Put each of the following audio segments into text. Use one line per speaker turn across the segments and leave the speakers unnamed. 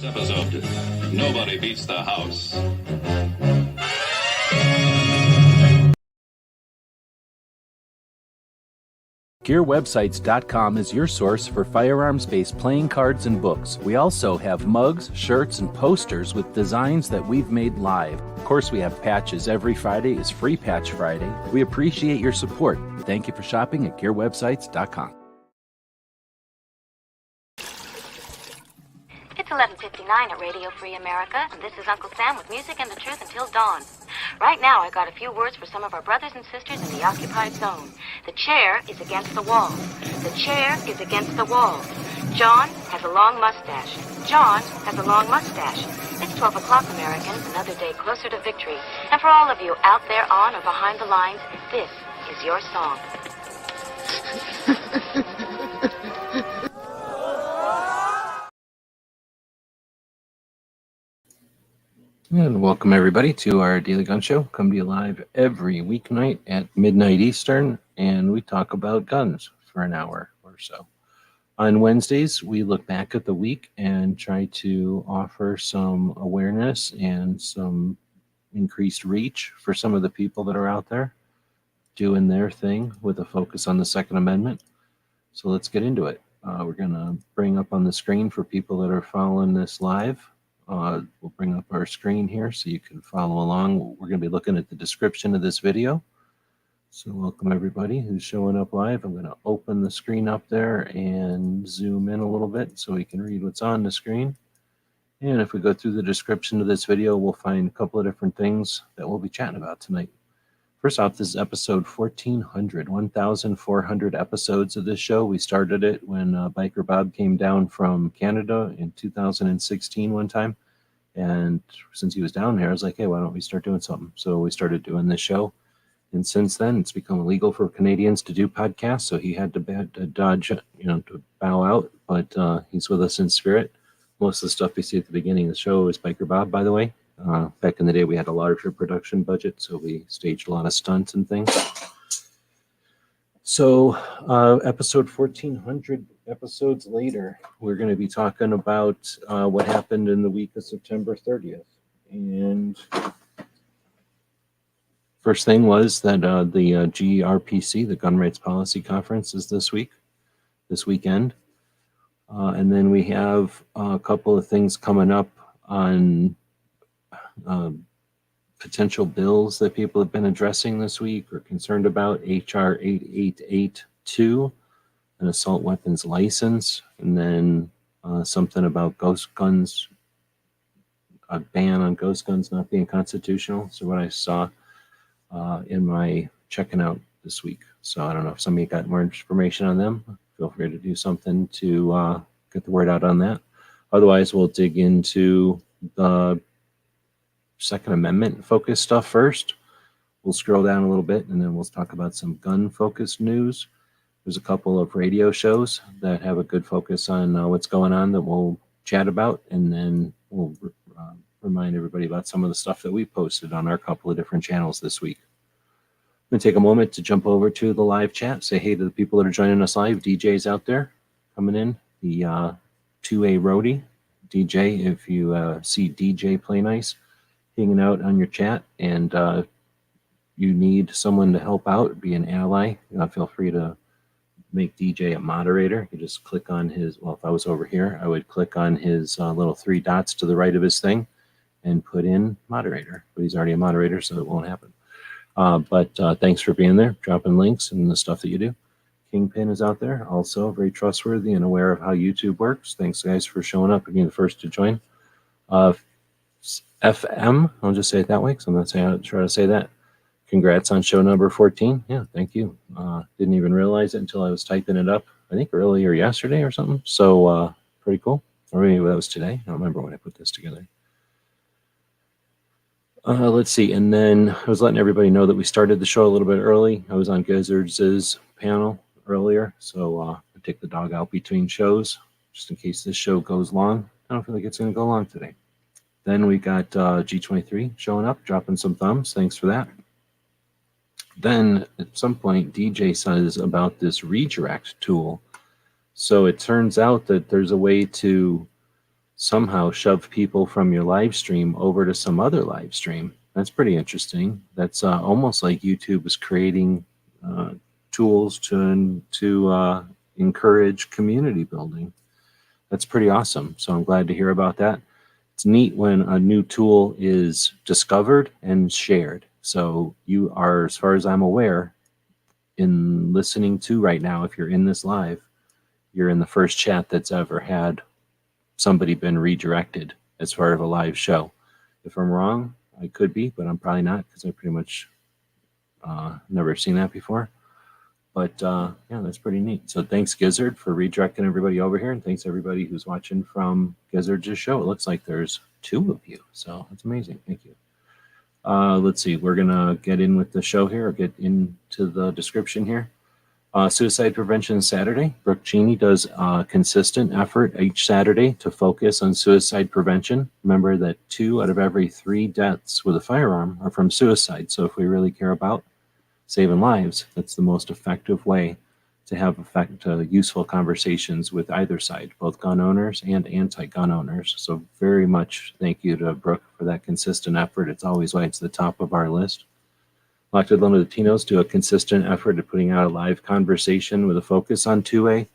Episode, nobody beats the house.
GearWebsites.com is your source for firearms-based playing cards and books. We also have mugs, shirts, and posters with designs that we've made live. Of course, we have patches. Every Friday is Free Patch Friday. We appreciate your support. Thank you for shopping at GearWebsites.com.
It's 11:59 at Radio Free America, and this is Uncle Sam with music and the truth until dawn. Right now, I got a few words for some of our brothers and sisters in the occupied zone. The chair is against the wall. The chair is against the wall. John has a long mustache. John has a long mustache. It's 12 o'clock, Americans, another day closer to victory. And for all of you out there on or behind the lines, this is your song.
And welcome everybody to our Daily Gun Show. Come to you live every weeknight at midnight Eastern, and we talk about guns for an hour or so. On Wednesdays, we look back at the week and try to offer some awareness and some increased reach for some of the people that are out there doing their thing with a focus on the Second Amendment. So let's get into it. We're going to bring up on the screen for people that are following this live. We'll bring up our screen here so you can follow along. We're going to be looking at the description of this video. So welcome everybody who's showing up live. I'm going to open the screen up there and zoom in a little bit so we can read what's on the screen. And if we go through the description of this video, we'll find a couple of different things that we'll be chatting about tonight. First off, this is episode 1,400 episodes of this show. We started it when Biker Bob came down from Canada in 2016 one time. And since he was down there, I was like, hey, why don't we start doing something? So we started doing this show. And since then, it's become illegal for Canadians to do podcasts. So he had to dodge, to bow out. But he's with us in spirit. Most of the stuff we see at the beginning of the show is Biker Bob, by the way. Back in the day, we had a larger production budget, so we staged a lot of stunts and things. So episode 1,400 episodes later, we're going to be talking about what happened in the week of September 30th. And first thing was that the GRPC, the Gun Rights Policy Conference, is this weekend. And then we have a couple of things coming up on potential bills that people have been addressing this week or concerned about. HR 8882, an assault weapons license, and then something about ghost guns, a ban on ghost guns not being constitutional. So what I saw in my checking out this week. So I don't know if somebody got more information on them. Feel free to do something to get the word out on that. Otherwise, we'll dig into the Second Amendment focused stuff first. We'll scroll down a little bit and then we'll talk about some gun focused news. There's a couple of radio shows that have a good focus on what's going on that we'll chat about, and then we'll remind everybody about some of the stuff that we posted on our couple of different channels this week. I'm going to take a moment to jump over to the live chat, say hey to the people that are joining us live. DJ's out there coming in, the 2A Roadie DJ. If you see DJ Play Nice hanging out on your chat and you need someone to help out, be an ally, feel free to make DJ a moderator. You just click on his, well, if I was over here, I would click on his little three dots to the right of his thing and put in moderator. But he's already a moderator, so it won't happen. But thanks for being there, dropping links and the stuff that you do. Kingpin is out there, also very trustworthy and aware of how YouTube works. Thanks, guys, for showing up and being the first to join. FM, I'll just say it that way because I'm not trying to say that. Congrats on show number 14. Yeah, thank you. Didn't even realize it until I was typing it up, I think earlier yesterday or something. So pretty cool. Or maybe that was today. I don't remember when I put this together. Let's see. And then I was letting everybody know that we started the show a little bit early. I was on Gizzards' panel earlier. So I take the dog out between shows just in case this show goes long. I don't feel like it's going to go long today. Then we got G23 showing up, dropping some thumbs. Thanks for that. Then at some point, DJ says about this redirect tool. So it turns out that there's a way to somehow shove people from your live stream over to some other live stream. That's pretty interesting. That's almost like YouTube is creating tools to encourage community building. That's pretty awesome. So I'm glad to hear about that. It's neat when a new tool is discovered and shared. So you are, as far as I'm aware, in listening to right now, if you're in this live, you're in the first chat that's ever had somebody been redirected as part of a live show. If I'm wrong, I could be, but I'm probably not because I pretty much never seen that before. But yeah, that's pretty neat. So thanks, Gizzard, for redirecting everybody over here. And thanks, everybody who's watching from Gizzard's show. It looks like there's 2 of you. So that's amazing. Thank you. Let's see. We're going to get in with the show here, or get into the description here. Suicide Prevention Saturday. Brooke Cheney does a consistent effort each Saturday to focus on suicide prevention. Remember that 2 out of every 3 deaths with a firearm are from suicide. So if we really care about saving lives, that's the most effective way to have useful conversations with either side, both gun owners and anti-gun owners. So very much thank you to Brooke for that consistent effort. It's always why it's the top of our list. Locked and Loaded Latinos do a consistent effort at putting out a live conversation with a focus on 2A.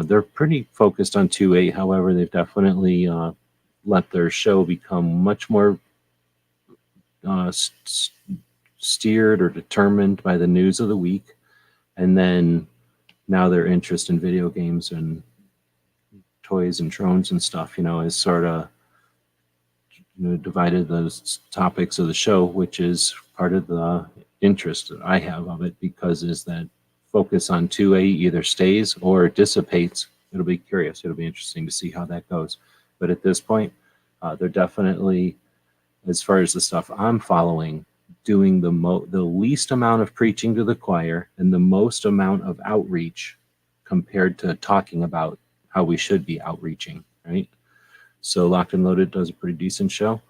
They're pretty focused on 2A. However, they've definitely let their show become much more steered or determined by the news of the week. And then now their interest in video games and toys and drones and stuff, is sort of divided those topics of the show, which is part of the interest that I have of it, because is that focus on 2A either stays or dissipates. It'll be curious. It'll be interesting to see how that goes. But at this point, they're definitely, as far as the stuff I'm following, doing the least amount of preaching to the choir and the most amount of outreach compared to talking about how we should be outreaching, right? So Locked and Loaded does a pretty decent show.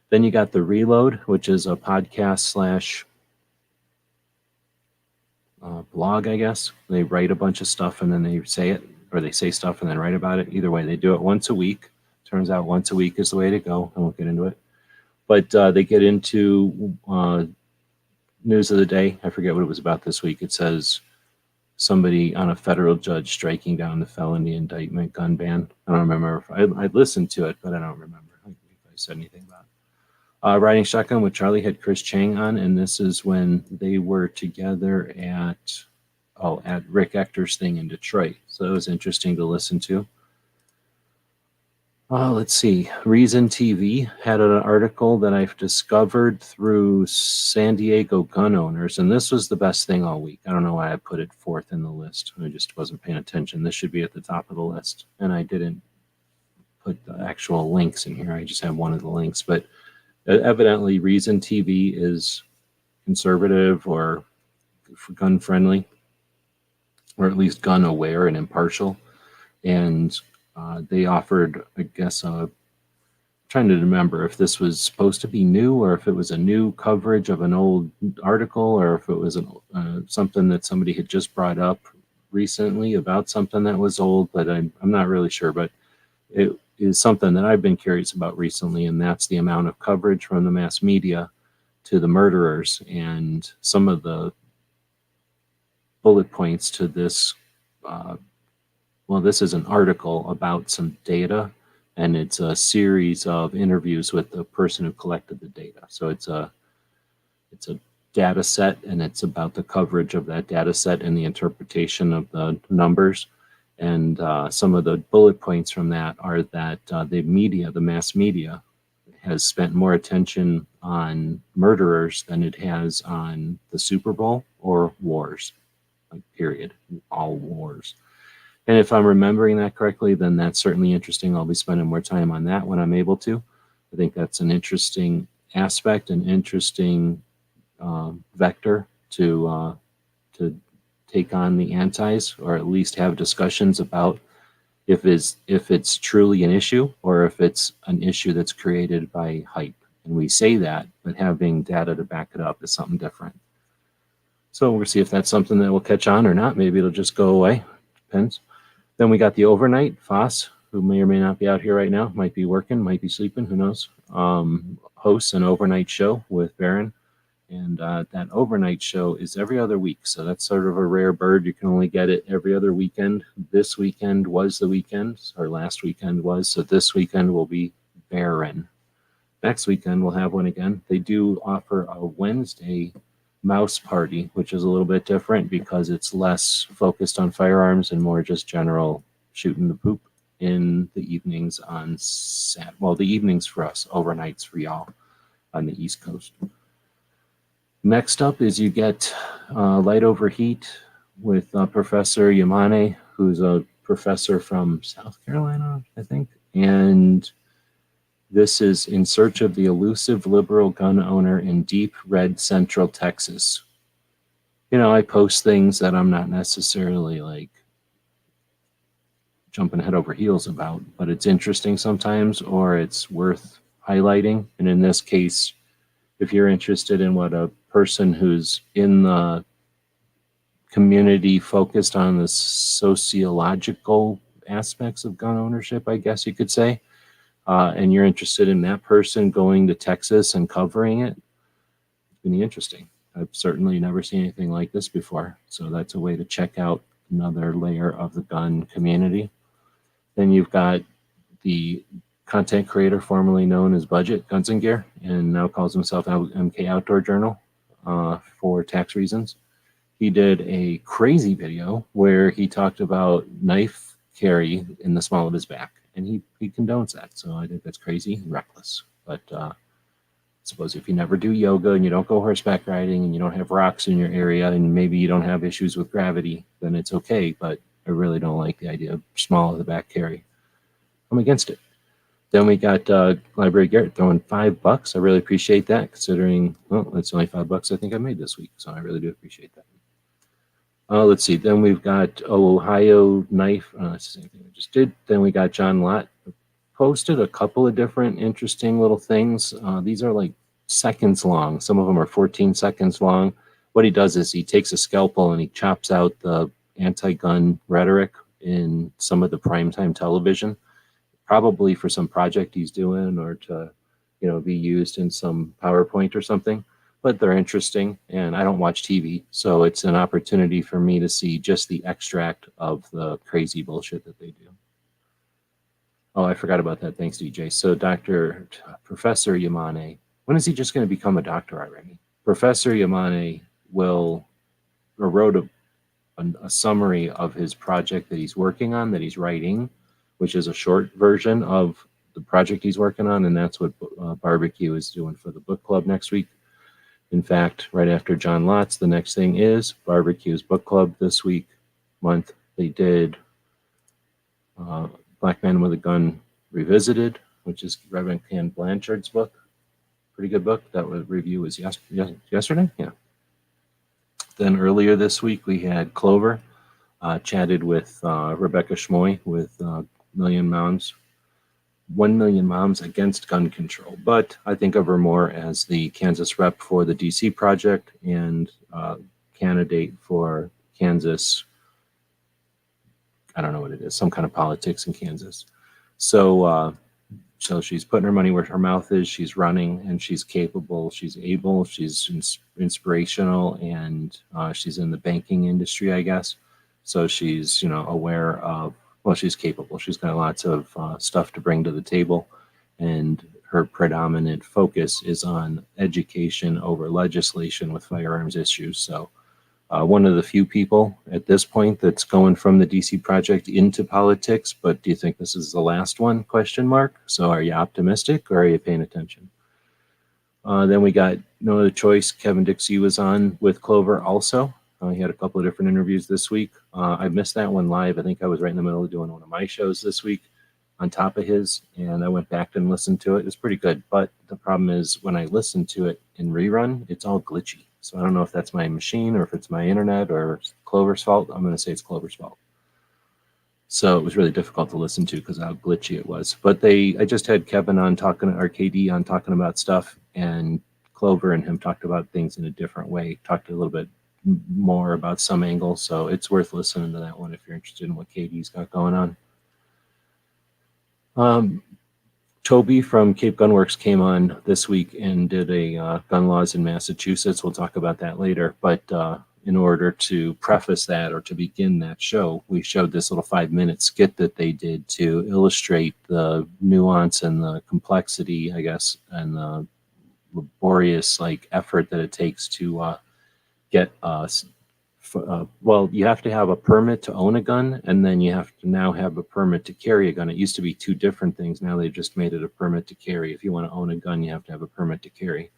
Then you got The Reload, which is a podcast / blog, I guess. They write a bunch of stuff and then they say it, or they say stuff and then write about it. Either way, they do it once a week. Turns out once a week is the way to go. I won't get into it. But they get into news of the day. I forget what it was about this week. It says somebody on a federal judge striking down the felony indictment gun ban. I don't remember. I listened to it, but I don't remember if I said anything about it. Riding Shotgun with Charlie had Chris Cheng on, and this is when they were together at Rick Ector's thing in Detroit. So it was interesting to listen to. Let's see. Reason TV had an article that I've discovered through San Diego gun owners, and this was the best thing all week. I don't know why I put it 4th in the list. I just wasn't paying attention. This should be at the top of the list, and I didn't put the actual links in here. I just have one of the links, but evidently Reason TV is conservative or gun friendly, or at least gun aware and impartial, and they offered, I guess, trying to remember if this was supposed to be new or if it was a new coverage of an old article or if it was something that somebody had just brought up recently about something that was old, but I'm not really sure. But it is something that I've been curious about recently, and that's the amount of coverage from the mass media to the murderers and some of the bullet points to this. This is an article about some data, and it's a series of interviews with the person who collected the data. So it's a data set, and it's about the coverage of that data set and the interpretation of the numbers. And some of the bullet points from that are that the mass media, has spent more attention on murderers than it has on the Super Bowl or wars, period, all wars. And if I'm remembering that correctly, then that's certainly interesting. I'll be spending more time on that when I'm able to. I think that's an interesting aspect, an interesting vector to take on the antis, or at least have discussions about if it's truly an issue or if it's an issue that's created by hype. And we say that, but having data to back it up is something different. So we'll see if that's something that will catch on or not. Maybe it'll just go away. Depends. Then we got the overnight, Faas, who may or may not be out here right now, might be working, might be sleeping, who knows, hosts an overnight show with Baron. And that overnight show is every other week. So that's sort of a rare bird. You can only get it every other weekend. This weekend was the weekend, or last weekend was. So this weekend will be Baron. Next weekend we'll have one again. They do offer a Wednesday mouse party, which is a little bit different because it's less focused on firearms and more just general shooting the poop in the evenings on the evenings for us, overnights for y'all on the East Coast. Next up is you get Light Overheat with Professor Yamane, who's a professor from South Carolina, I think. And this is In Search of the Elusive Liberal Gun Owner in Deep Red Central Texas. You know, I post things that I'm not necessarily like jumping head over heels about, but it's interesting sometimes, or it's worth highlighting. And in this case, if you're interested in what a person who's in the community focused on the sociological aspects of gun ownership, I guess you could say, and you're interested in that person going to Texas and covering it, it's going to be interesting. I've certainly never seen anything like this before. So that's a way to check out another layer of the gun community. Then you've got the content creator formerly known as Budget Guns and Gear, and now calls himself MK Outdoor Journal for tax reasons. He did a crazy video where he talked about knife carry in the small of his back, and he condones that. So I think that's crazy and reckless. But I suppose if you never do yoga and you don't go horseback riding and you don't have rocks in your area and maybe you don't have issues with gravity, then it's okay. But I really don't like the idea of small of the back carry. I'm against it. Then we got Library Garrett throwing $5. I really appreciate that, considering, well, that's only $5 I think I made this week, so I really do appreciate that. Let's see. Then we've got Ohio Knife. That's the same thing I just did. Then we got John Lott. Posted a couple of different interesting little things. These are like seconds long. Some of them are 14 seconds long. What he does is he takes a scalpel and he chops out the anti-gun rhetoric in some of the primetime television, probably for some project he's doing or to, you know, be used in some PowerPoint or something. But they're interesting, and I don't watch TV, so it's an opportunity for me to see just the extract of the crazy bullshit that they do. Oh, I forgot about that. Thanks, DJ. So Professor Yamane, when is he just going to become a doctor already? Professor Yamane wrote a summary of his project that he's working on, that he's writing, which is a short version of the project he's working on, and that's what Barbecue is doing for the book club next week. In fact, right after John Lott's, the next thing is Barbecue's book club this month. They did Black Man with a Gun Revisited, which is Reverend Ken Blanchard's book. Pretty good book. That review was yesterday? Yeah. Then earlier this week, we had Clover chatted with Rebecca Schmoy with 1 Million Moms Against Gun Control. But I think of her more as the Kansas rep for the DC project and candidate for Kansas. I don't know what it is, some kind of politics in Kansas. So she's putting her money where her mouth is. She's running, and she's capable. She's able. She's inspirational, and she's in the banking industry, I guess. So she's, aware of. Well, she's capable. She's got lots of stuff to bring to the table, and her predominant focus is on education over legislation with firearms issues. So one of the few people at this point that's going from the DC project into politics, but do you think this is the last one? ? So are you optimistic or are you paying attention? Then we got No Other Choice. Kevin Dixie was on with Clover also. He had a couple of different interviews this week. I missed that one live. I think I was right in the middle of doing one of my shows this week on top of his, and I went back and listened to it. It's pretty good, but the problem is when I listen to it in rerun, it's all glitchy. So I don't know if that's my machine or if it's my internet or Clover's fault. I'm going to say it's Clover's fault. So it was really difficult to listen to because of how glitchy it was. But I just had Kevin on KD on talking about stuff, and Clover and him talked about things in a different way, talked a little bit more about some angles. So it's worth listening to that one if you're interested in what KD's got going on. Toby from Cape Gunworks came on this week and did a gun laws in Massachusetts. We'll talk about that later. But in order to preface that or to begin that show, we showed this little 5-minute skit that they did to illustrate the nuance and the complexity, I guess, and the laborious effort that it takes to get well, you have to have a permit to own a gun, and then you have to now have a permit to carry a gun. It used to be two different things. Now they've just made it a permit to carry. If you want to own a gun, you have to have a permit to carry.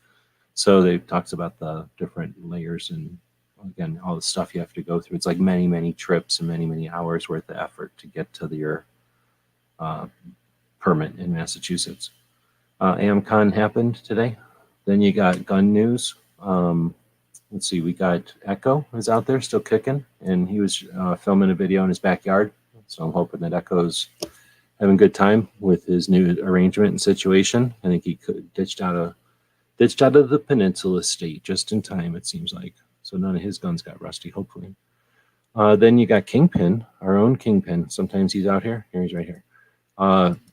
So they talks about the different layers and, again, all the stuff you have to go through. It's like many, many trips and many, many hours worth of effort to get to your permit in Massachusetts. AmmCon happened today. Then you got gun news. Let's see, we got Echo is out there still kicking, and he was filming a video in his backyard. So I'm hoping that Echo's having a good time with his new arrangement and situation. I think he ditched out of the Peninsula State just in time, it seems like. So none of his guns got rusty, hopefully. Then you got Kingpin, our own Kingpin. Sometimes he's out here. Here he's right here.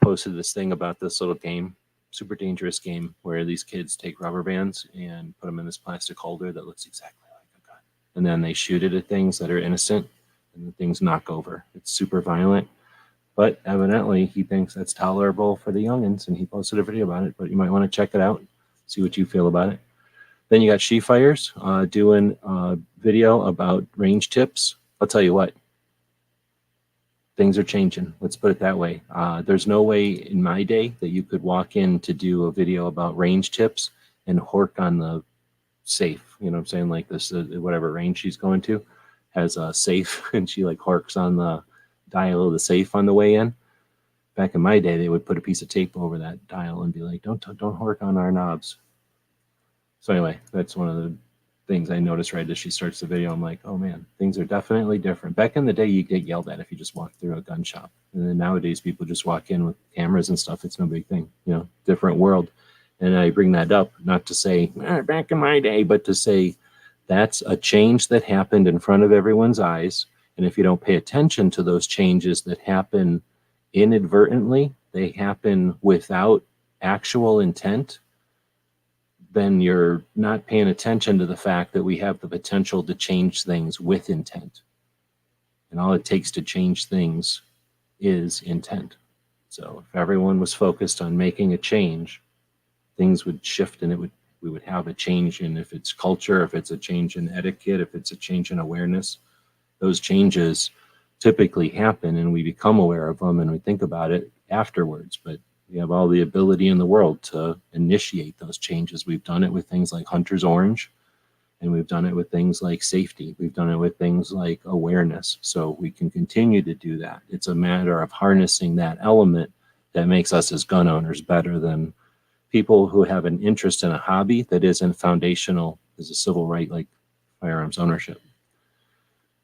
Posted this thing about this little game. Super dangerous game where these kids take rubber bands and put them in this plastic holder that looks exactly like a gun. And then they shoot it at things that are innocent and the things knock over. It's super violent, but evidently he thinks that's tolerable for the youngins, and he posted a video about it, but you might want to check it out, see what you feel about it. Then you got She Fires doing a video about range tips. I'll tell you what, things are changing. Let's put it that way. There's no way in my day that you could walk in to do a video about range tips and hork on the safe. You know what I'm saying? Like this, whatever range she's going to has a safe, and she horks on the dial of the safe on the way in. Back in my day, they would put a piece of tape over that dial and be like, "Don't hork on our knobs." So anyway, that's one of the things I noticed right as she starts the video. I'm like, oh man, things are definitely different. Back in the day, you get yelled at if you just walk through a gun shop. And then nowadays, people just walk in with cameras and stuff. It's no big thing, different world. And I bring that up, not to say, back in my day, but to say that's a change that happened in front of everyone's eyes. And if you don't pay attention to those changes that happen inadvertently, they happen without actual intent, then you're not paying attention to the fact that we have the potential to change things with intent. And all it takes to change things is intent. So if everyone was focused on making a change, things would shift, and we would have a change in, if it's culture, if it's a change in etiquette, if it's a change in awareness. Those changes typically happen and we become aware of them and we think about it afterwards. But we have all the ability in the world to initiate those changes. We've done it with things like Hunter's Orange, and we've done it with things like safety. We've done it with things like awareness. So we can continue to do that. It's a matter of harnessing that element that makes us as gun owners better than people who have an interest in a hobby that isn't foundational as a civil right like firearms ownership.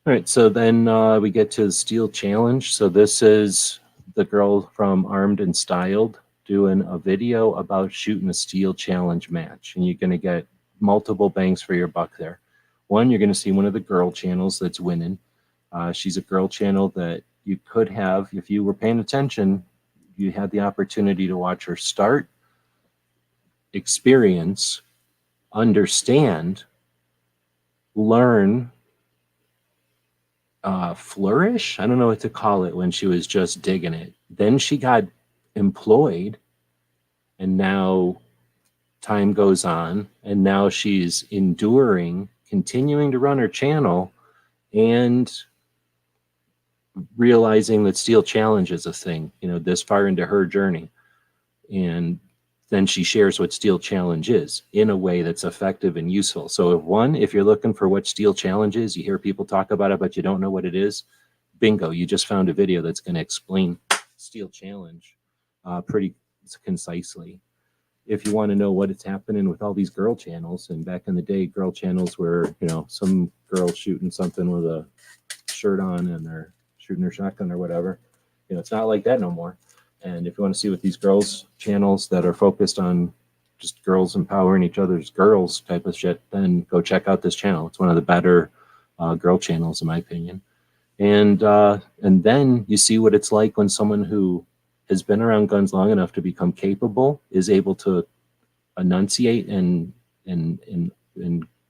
All right, so then we get to the Steel Challenge. So this is the girl from Armed and Styled doing a video about shooting a Steel Challenge match. And you're going to get multiple bangs for your buck there. One, you're going to see one of the girl channels that's winning. She's a girl channel that you could have, if you were paying attention, you had the opportunity to watch her start, experience, understand, learn, flourish. I don't know what to call it when she was just digging it. Then she got employed, and now time goes on, and now she's enduring, continuing to run her channel, and realizing that Steel Challenge is a thing, this far into her journey. And then she shares what Steel Challenge is in a way that's effective and useful. So if you're looking for what Steel Challenge is, you hear people talk about it, but you don't know what it is, bingo, you just found a video that's going to explain Steel Challenge pretty concisely. If you want to know what is happening with all these girl channels, and back in the day, girl channels were, some girl shooting something with a shirt on and they're shooting her shotgun or whatever. It's not like that no more. And if you want to see what these girls channels that are focused on just girls empowering each other's girls type of shit, then go check out this channel. It's one of the better girl channels in my opinion. And then you see what it's like when someone who has been around guns long enough to become capable, is able to enunciate and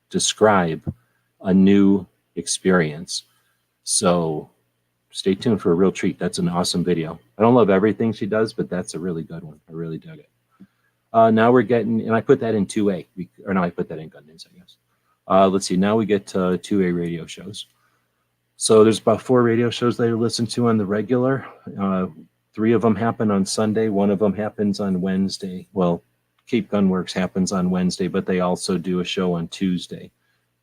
describe a new experience. So stay tuned for a real treat. That's an awesome video. I don't love everything she does, but that's a really good one. I really dug it. Now we're getting, and I put that in 2A, or no, I put that in Gun News, I guess. Let's see, now we get to 2A radio shows. So there's about 4 radio shows that I listen to on the regular. 3 of them happen on Sunday. 1 of them happens on Wednesday. Well, Cape Gunworks happens on Wednesday, but they also do a show on Tuesday.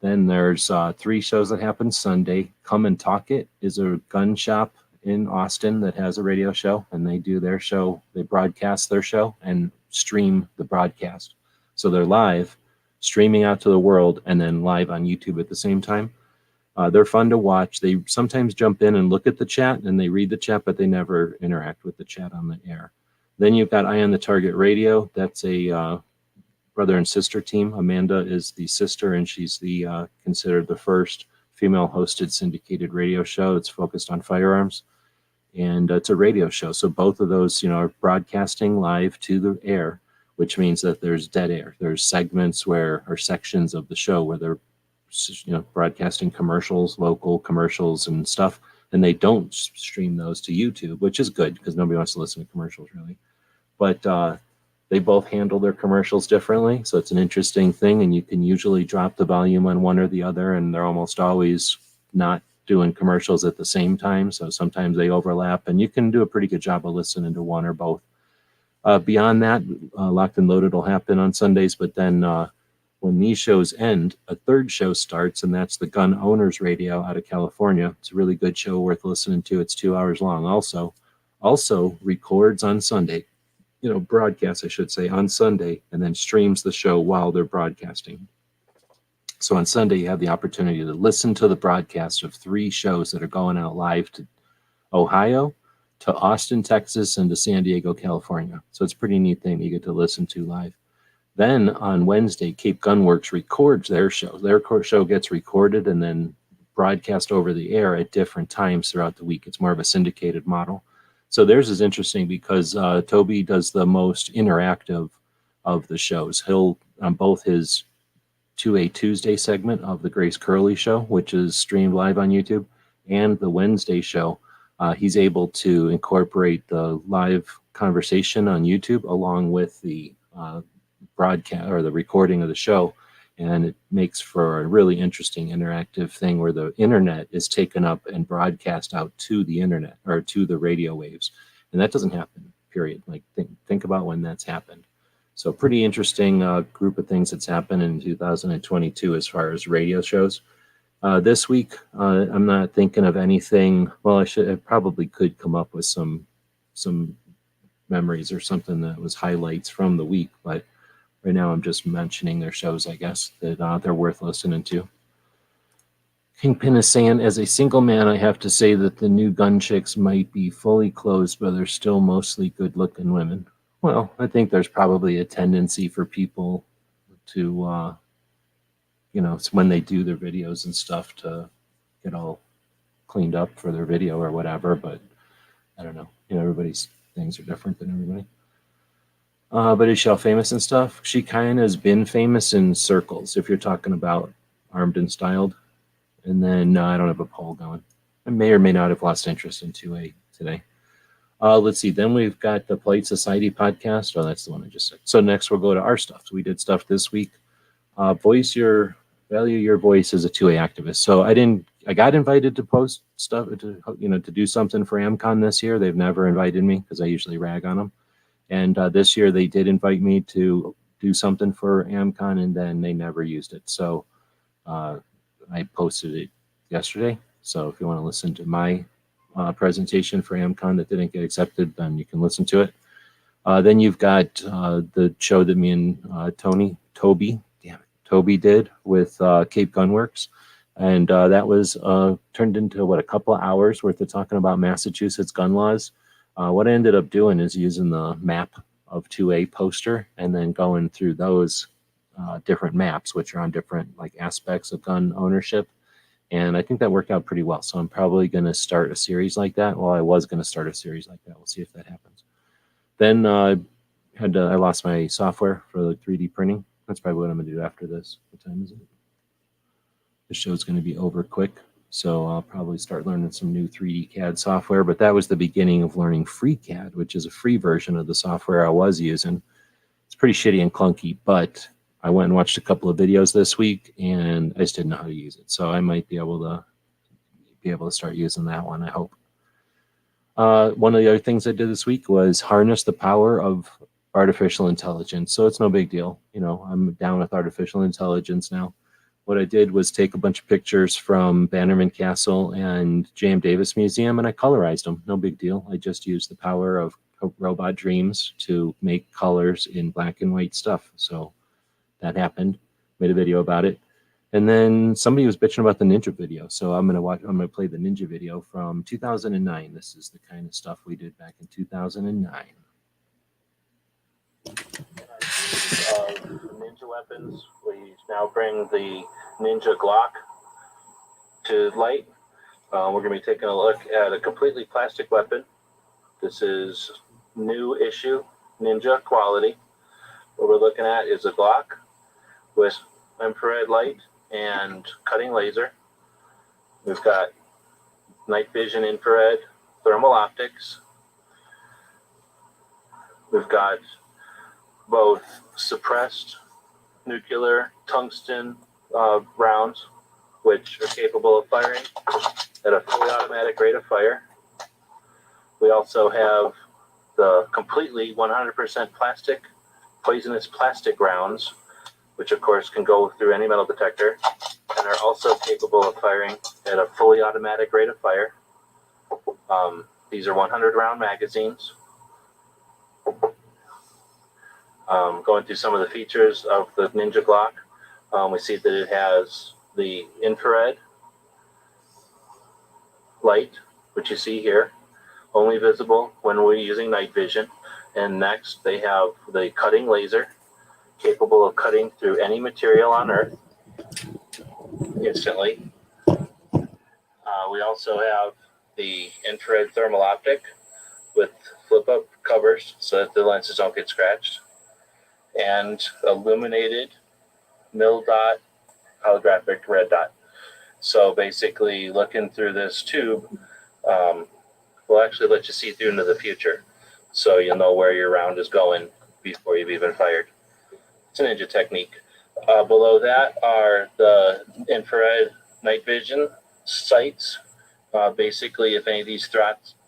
Then there's 3 shows that happen Sunday. Come and Talk It is a gun shop in Austin that has a radio show, and they do their show. They broadcast their show and stream the broadcast. So they're live, streaming out to the world, and then live on YouTube at the same time. They're fun to watch. They sometimes jump in and look at the chat, and they read the chat, but they never interact with the chat on the air. Then you've got Eye on the Target Radio. That's a brother and sister team. Amanda is the sister, and she's the considered the first female-hosted syndicated radio show that's focused on firearms. And it's a radio show. So both of those, are broadcasting live to the air, which means that there's dead air. There's segments or sections of the show where they're, broadcasting commercials, local commercials and stuff. And they don't stream those to YouTube, which is good because nobody wants to listen to commercials really. But they both handle their commercials differently. So it's an interesting thing. And you can usually drop the volume on one or the other, and they're almost always not doing commercials at the same time. So sometimes they overlap, and you can do a pretty good job of listening to one or both. Beyond that, Locked and Loaded will happen on Sundays, but then when these shows end, a 3rd show starts, and that's the Gun Owners Radio out of California. It's a really good show worth listening to. It's 2 hours long. Also records on Sunday, broadcasts, I should say, on Sunday, and then streams the show while they're broadcasting. So on Sunday, you have the opportunity to listen to the broadcast of 3 shows that are going out live to Ohio, to Austin, Texas, and to San Diego, California. So it's a pretty neat thing you get to listen to live. Then on Wednesday, Cape Gunworks records their show. Their show gets recorded and then broadcast over the air at different times throughout the week. It's more of a syndicated model. So theirs is interesting because Toby does the most interactive of the shows. He'll, on both his 2A Tuesday segment of the Grace Curley Show, which is streamed live on YouTube, and the Wednesday show, he's able to incorporate the live conversation on YouTube along with the broadcast or the recording of the show, and it makes for a really interesting interactive thing where the internet is taken up and broadcast out to the internet or to the radio waves, and that doesn't happen, period. Like think about when that's happened. So pretty interesting group of things that's happened in 2022 as far as radio shows. This week, I'm not thinking of anything. Well, I probably could come up with some memories or something that was highlights from the week, but right now I'm just mentioning their shows, I guess, that they're worth listening to. Kingpin is saying, as a single man, I have to say that the new gun chicks might be fully clothed, but they're still mostly good-looking women. Well, I think there's probably a tendency for people to, when they do their videos and stuff, to get all cleaned up for their video or whatever. But I don't know. Everybody's things are different than everybody. But is she famous and stuff? She kind of has been famous in circles, if you're talking about Armed and Styled. And then I don't have a poll going. I may or may not have lost interest in 2A today. Let's see. Then we've got the Polite Society podcast. Oh, that's the one I just said. So next we'll go to our stuff. So we did stuff this week. Value your voice as a 2A activist. So I got invited to post stuff to do something for AmmCon this year. They've never invited me because I usually rag on them. And this year they did invite me to do something for AmmCon, and then they never used it. So I posted it yesterday. So if you want to listen to my presentation for AmmCon that didn't get accepted, then you can listen to it. Then you've got the show that me and Toby did with Cape Gunworks. And that was turned into, a couple of hours worth of talking about Massachusetts gun laws. What I ended up doing is using the map of 2A poster and then going through those different maps, which are on different aspects of gun ownership. And I think that worked out pretty well. So I'm probably going to start a series like that. Well, I was going to start a series like that. We'll see if that happens. Then I lost my software for the 3D printing. That's probably what I'm going to do after this. What time is it? The show's going to be over quick, so I'll probably start learning some new 3D CAD software. But that was the beginning of learning FreeCAD, which is a free version of the software I was using. It's pretty shitty and clunky, but I went and watched a couple of videos this week, and I just didn't know how to use it. So I might be able to start using that one, I hope. One of the other things I did this week was harness the power of artificial intelligence. So it's no big deal. You know, I'm down with artificial intelligence now. What I did was take a bunch of pictures from Bannerman Castle and J.M. Davis Museum, and I colorized them. No big deal. I just used the power of robot dreams to make colors in black and white stuff. So that happened. Made a video about it. And then somebody was bitching about the ninja video. So I'm gonna play the ninja video from 2009. This is the kind of stuff we did back in 2009. Ninja weapons. We now bring the Ninja Glock to light. We're going to be taking a look at a completely plastic weapon. This is new issue Ninja quality. What we're looking at is a Glock with infrared light and cutting laser. We've got night vision infrared thermal optics. We've got both suppressed nuclear tungsten rounds, which are capable of firing at a fully automatic rate of fire. We also have the completely 100% plastic, poisonous plastic rounds, which of course can go through any metal detector and are also capable of firing at a fully automatic rate of fire. These are 100 round magazines. Going through some of the features of the Ninja Glock, we see that it has the infrared light, which you see here, only visible when we're using night vision. And next, they have the cutting laser, capable of cutting through any material on Earth instantly. We also have the infrared thermal optic with flip-up covers so that the lenses don't get scratched, and illuminated mil dot holographic red dot. So basically, looking through this tube will actually let you see through into the future, so you'll know where your round is going before you've even fired. It's a ninja technique. Below that are the infrared night vision sights. Basically, if any of these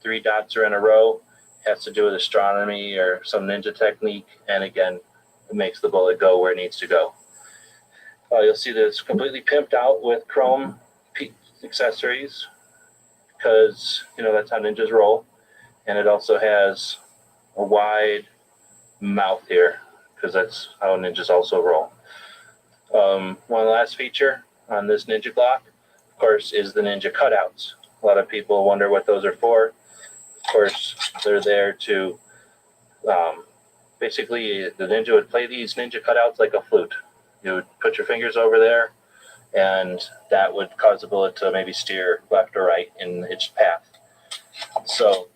three dots are in a row, it has to do with astronomy or some ninja technique, and again, it makes the bullet go where it needs to go. You'll see that it's completely pimped out with chrome accessories, because that's how ninjas roll. And it also has a wide mouth here, because that's how ninjas also roll. One last feature on this Ninja Glock, of course, is the ninja cutouts. A lot of people wonder what those are for. Of course, they're there to basically, the ninja would play these ninja cutouts like a flute. You would put your fingers over there, and that would cause the bullet to maybe steer left or right in its path. So,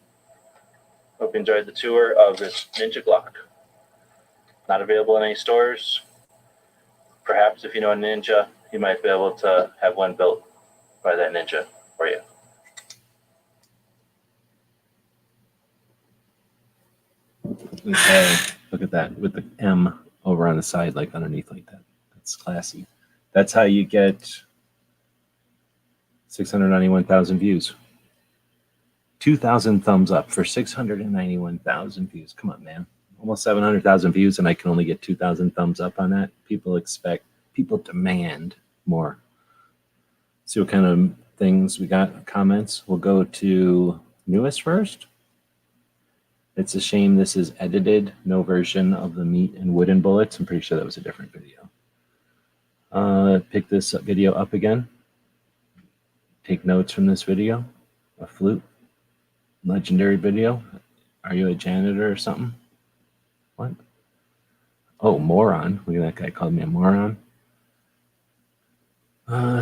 hope you enjoyed the tour of this Ninja Glock. Not available in any stores. Perhaps if you know a ninja, you might be able to have one built by that ninja for you. Okay, look at that with the M over on the side, like underneath like that. That's classy. That's how you get 691,000 views. 2,000 thumbs up for 691,000 views. Come on, man. Almost 700,000 views, and I can only get 2,000 thumbs up on that. People demand more. See what kind of things we got, comments. We'll go to newest first. It's a shame this is edited. No version of the meat and wooden bullets. I'm pretty sure that was a different video. Pick this video up again. Take notes from this video. A flute. Legendary video. Are you a janitor or something? What? Oh, moron. Look at that guy called me a moron.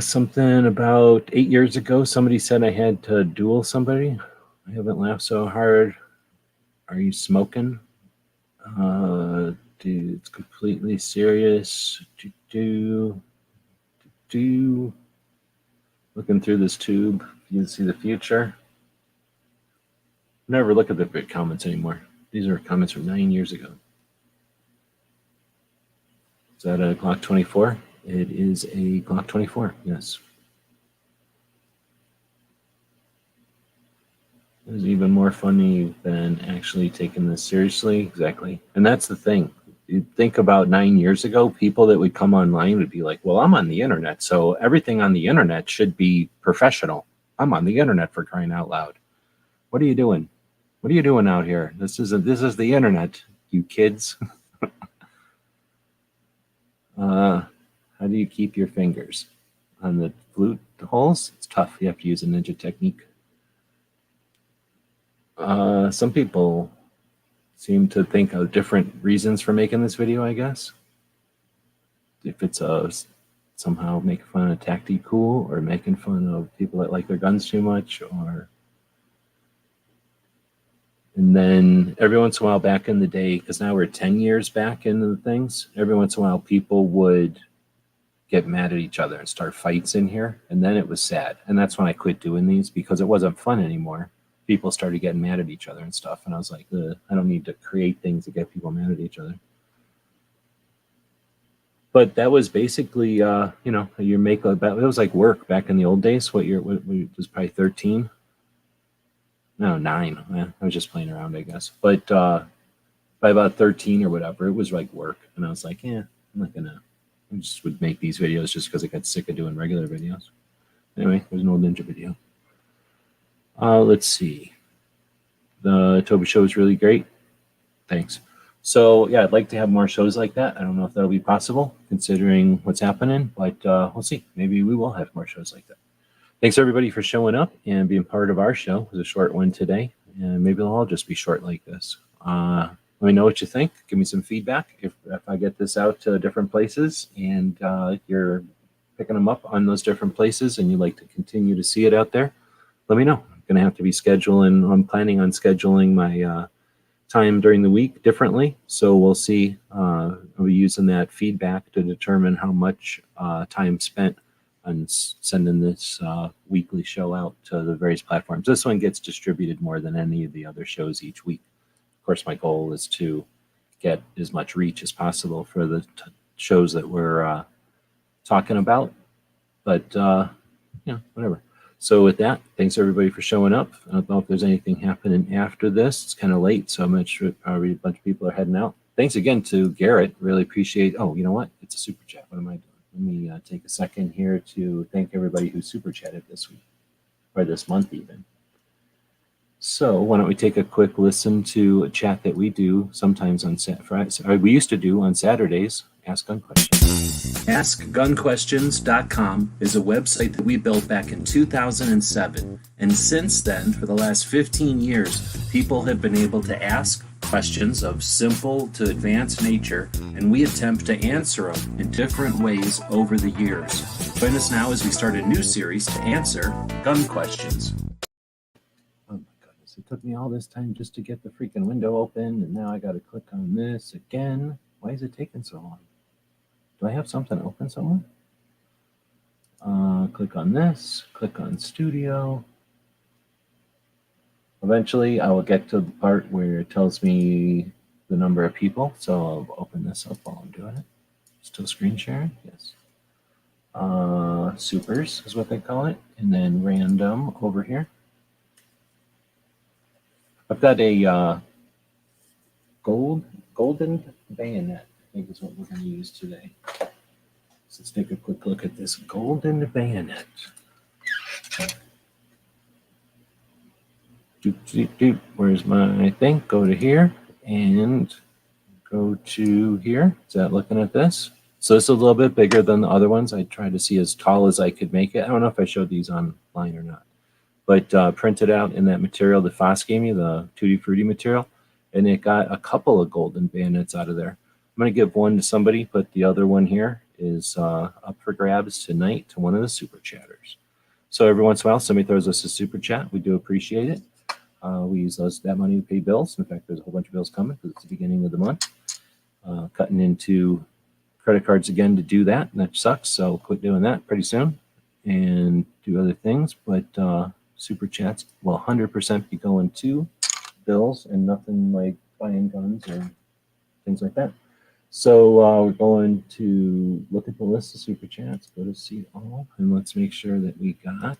Something about 8 years ago, somebody said I had to duel somebody. I haven't laughed so hard. Are you smoking? Dude, it's completely serious. Looking through this tube, you can see the future. Never look at the big comments anymore. These are comments from 9 years ago. Is that a Glock 24? It is a Glock 24, yes. It was even more funny than actually taking this seriously. Exactly. And that's the thing. You think about 9 years ago, people that would come online would be like, well, I'm on the internet, so everything on the internet should be professional. I'm on the internet, for crying out loud. What are you doing? What are you doing out here? This is the internet, you kids. How do you keep your fingers on the flute holes? It's tough. You have to use a ninja technique. Some people seem to think of different reasons for making this video, I guess. If it's somehow making fun of tacti cool, or making fun of people that like their guns too much, or... And then every once in a while back in the day, because now we're 10 years back into the things, every once in a while people would get mad at each other and start fights in here. And then it was sad. And that's when I quit doing these, because it wasn't fun anymore. People started getting mad at each other and stuff. And I was like, I don't need to create things to get people mad at each other. But that was basically, you know, you make it was like work back in the old days. What was probably 13? No, 9. I was just playing around, I guess. But by about 13 or whatever, it was like work. And I was like, yeah, I'm not gonna. I just would make these videos just because I got sick of doing regular videos. Anyway, there's an old ninja video. Let's see. The Toby show is really great. Thanks. So yeah, I'd like to have more shows like that. I don't know if that'll be possible considering what's happening, but we'll see. Maybe we will have more shows like that. Thanks everybody for showing up and being part of our show. It was a short one today, and maybe they'll all just be short like this. Let me know what you think. Give me some feedback if I get this out to different places and you're picking them up on those different places and you'd like to continue to see it out there. Let me know. I'm going to have to be scheduling. I'm planning on scheduling my time during the week differently. So we'll see. I'll be using that feedback to determine how much time spent on sending this weekly show out to the various platforms. This one gets distributed more than any of the other shows each week. Of course, my goal is to get as much reach as possible for the shows that we're talking about. But, yeah, whatever. So with that, thanks everybody for showing up. I don't know if there's anything happening after this. It's kind of late, so I'm sure probably a bunch of people are heading out. Thanks again to Garrett. Really appreciate. Oh, you know what? It's a super chat. What am I doing? Let me take a second here to thank everybody who super chatted this week, or this month even. So why don't we take a quick listen to a chat that we do sometimes on Fridays, or we used to do on Saturdays. Ask Gun Questions. AskGunQuestions.com is a website that we built back in 2007. And since then, for the last 15 years, people have been able to ask questions of simple to advanced nature, and we attempt to answer them in different ways over the years. Join us now as we start a new series to answer gun questions. Oh my goodness, it took me all this time just to get the freaking window open, and now I got to click on this again. Why is it taking so long? Do I have something open somewhere? Click on this, click on Studio. Eventually, I will get to the part where it tells me the number of people, so I'll open this up while I'm doing it. Still screen sharing? Yes. Supers is what they call it, and then random over here. I've got a golden bayonet, I think is what we're going to use today. So let's take a quick look at this golden bayonet. Where's my thing? Go to here and go to here. Is that looking at this? So this is a little bit bigger than the other ones. I tried to see as tall as I could make it. I don't know if I showed these online or not, but printed out in that material that Faas gave me, the Tutti Frutti material, and it got a couple of golden bayonets out of there. I'm going to give one to somebody, but the other one here is up for grabs tonight to one of the super chatters. So every once in a while, somebody throws us a super chat. We do appreciate it. We use that money to pay bills. In fact, there's a whole bunch of bills coming because it's the beginning of the month. Cutting into credit cards again to do that, and that sucks. So quit doing that pretty soon and do other things. But super chats will 100% be going to bills and nothing like buying guns or things like that. So we're going to look at the list of super chats, go to see all, and let's make sure that we got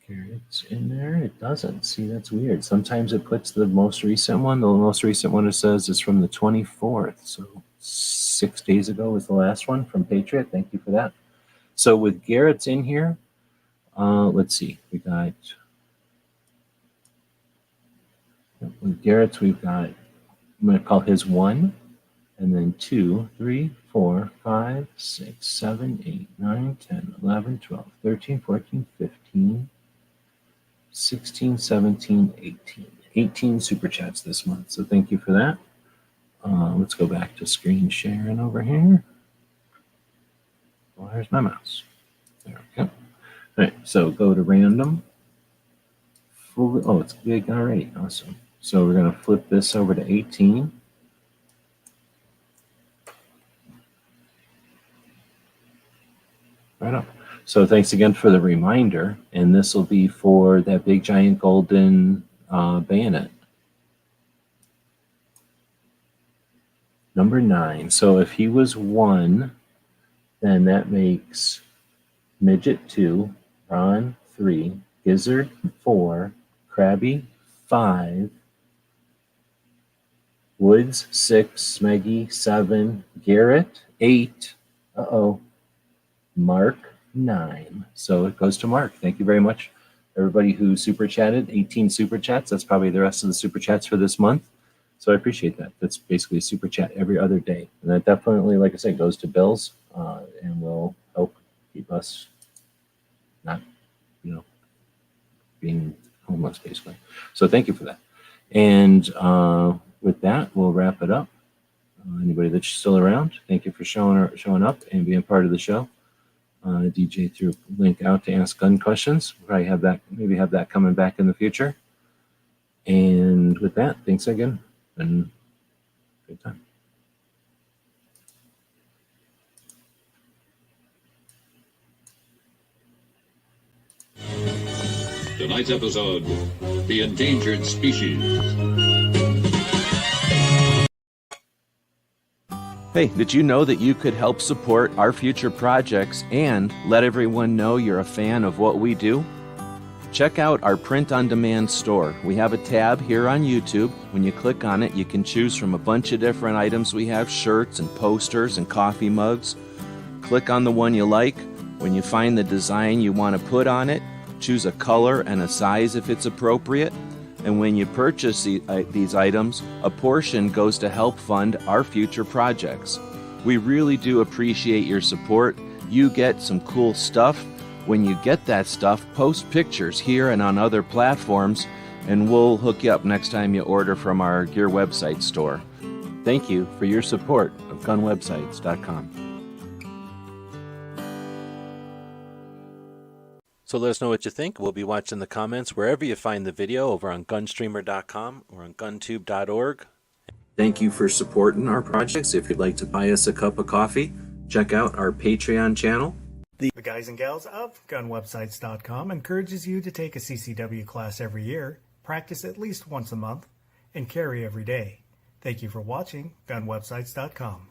carrots in there. It doesn't. See, that's weird. Sometimes it puts the most recent one. The most recent one it says is from the 24th. So 6 days ago was the last one from Patriot. Thank you for that. So with Garrett's in here, let's see. We got, with Garrett's, we've got, I'm going to call his 1, and then 2, 3, 4, 5, 6, 7, 8, 9, 10, 11, 12, 13, 14, 15, 16, 17, 18. 18 super chats this month. So thank you for that. Let's go back to screen sharing over here. Where's my mouse? There we go. All right, so go to random. Oh, it's big already. Awesome. So we're going to flip this over to 18. Right on. So thanks again for the reminder. And this will be for that big giant golden bayonet. Number 9. So if he was 1, then that makes Midget 2, Ron 3, Gizzard 4, Krabby 5, Woods 6, Smeggy 7, Garrett 8, Mark 9. So it goes to Mark. Thank you very much, everybody who super chatted. 18 super chats. That's probably the rest of the super chats for this month. So I appreciate that. That's basically a super chat every other day. And that definitely, like I said, goes to bills and will help keep us not, being homeless, basically. So thank you for that. And with that, we'll wrap it up. Anybody that's still around, thank you for showing up and being part of the show. DJ threw a link out to ask gun questions. We'll probably have that, maybe have that coming back in the future. And with that, thanks again. Been a good time.
Tonight's episode, The Endangered Species.
Hey, did you know that you could help support our future projects and let everyone know you're a fan of what we do? Check out our print-on-demand store. We have a tab here on YouTube. When you click on it, you can choose from a bunch of different items. We have shirts and posters and coffee mugs. Click on the one you like. When you find the design you want to put on it, choose a color and a size if it's appropriate. And when you purchase these items, a portion goes to help fund our future projects. We really do appreciate your support. You get some cool stuff. When you get that stuff, post pictures here and on other platforms, and we'll hook you up next time you order from our Gear website store. Thank you for your support of gunwebsites.com.
So let us know what you think. We'll be watching the comments wherever you find the video, over on gunstreamer.com or on guntube.org.
Thank you for supporting our projects. If you'd like to buy us a cup of coffee, check out our Patreon channel.
The guys and gals of gunwebsites.com encourages you to take a CCW class every year, practice at least once a month, and carry every day. Thank you for watching gunwebsites.com.